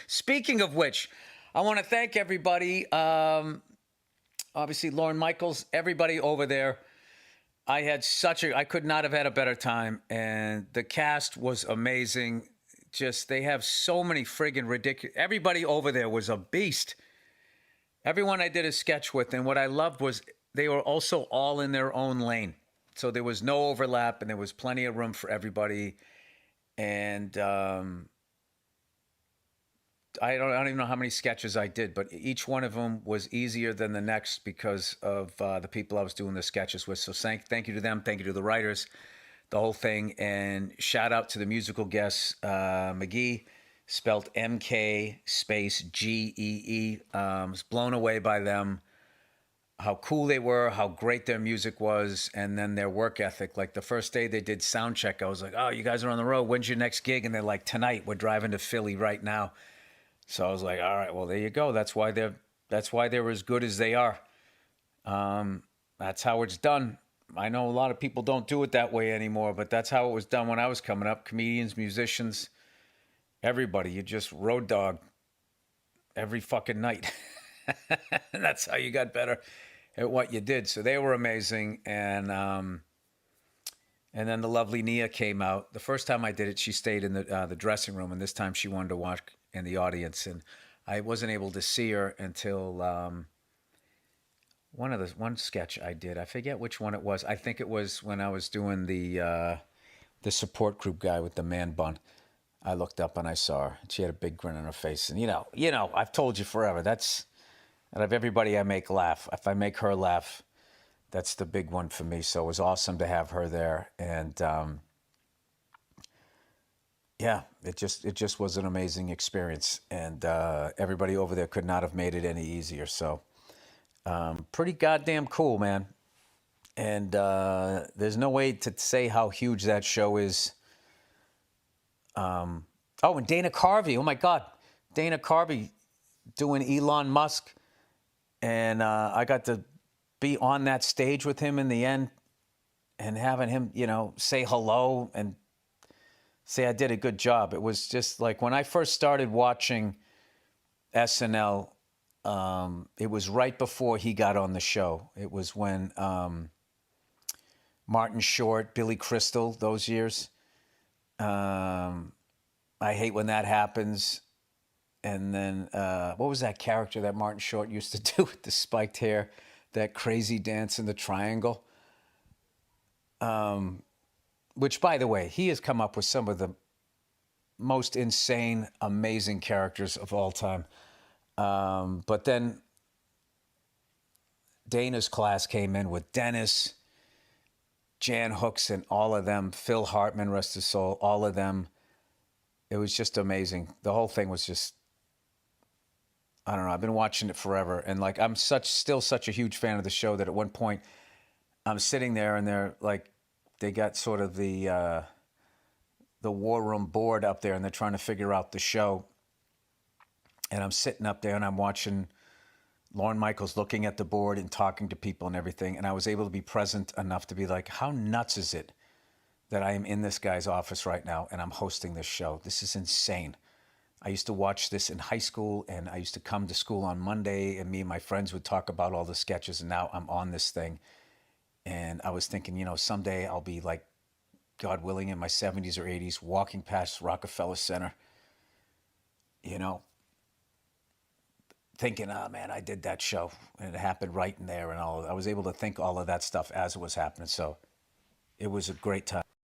Speaking of which, I want to thank everybody. Obviously, Lorne Michaels, everybody over there. I could not have had a better time. And the cast was amazing. Just, they have so many friggin' ridiculous. Everybody over there was a beast. Everyone I did a sketch with. And what I loved was they were also all in their own lane. So there was no overlap and there was plenty of room for everybody. And I don't even know how many sketches I did, but each one of them was easier than the next because of the people I was doing the sketches with. So thank you to them. Thank you to the writers, the whole thing. And shout out to the musical guests, McGee, spelled MK space GEE. Was blown away by them, how cool they were, how great their music was, and then their work ethic. Like the first day they did sound check, I was like, oh, you guys are on the road. When's your next gig? And they're like, tonight. We're driving to Philly right now. So I was like, all right, well, there you go. That's why they're as good as they are. That's how it's done. I know a lot of people don't do it that way anymore, but that's how it was done when I was coming up. Comedians, musicians, everybody. You just road dog every fucking night. And that's how you got better at what you did. So they were amazing. And then the lovely Nia came out. The first time I did it, she stayed in the dressing room, and this time she wanted to watch in the audience, and I wasn't able to see her until one sketch I did. I forget which one it was. I think it was when I was doing the support group guy with the man bun. I looked up and I saw her. She had a big grin on her face, and you know, I've told you forever. That's out of everybody I make laugh. If I make her laugh, that's the big one for me. So it was awesome to have her there, and yeah, it just was an amazing experience, and everybody over there could not have made it any easier. So pretty goddamn cool, man. And there's no way to say how huge that show is. Oh, and Dana Carvey. Oh my God, Dana Carvey doing Elon Musk, and I got to be on that stage with him in the end, and having him, say hello and say I did a good job. It was just like when I first started watching SNL, it was right before he got on the show. It was when Martin Short, Billy Crystal, those years. I hate when that happens. And then what was that character that Martin Short used to do with the spiked hair, that crazy dance in the triangle? Which, by the way, he has come up with some of the most insane, amazing characters of all time. But then Dana's class came in with Dennis, Jan Hooks, and all of them. Phil Hartman, rest his soul, all of them. It was just amazing. The whole thing was just, I don't know. I've been watching it forever. And like, I'm still such a huge fan of the show that at one point I'm sitting there and they're like, they got sort of the war room board up there, and they're trying to figure out the show. And I'm sitting up there and I'm watching Lorne Michaels looking at the board and talking to people and everything. And I was able to be present enough to be like, how nuts is it that I am in this guy's office right now and I'm hosting this show? This is insane. I used to watch this in high school, and I used to come to school on Monday, and me and my friends would talk about all the sketches, and now I'm on this thing. And I was thinking, someday I'll be like, God willing, in my 70s or 80s, walking past Rockefeller Center, thinking, oh man, I did that show and it happened right in there. And I was able to think all of that stuff as it was happening. So it was a great time.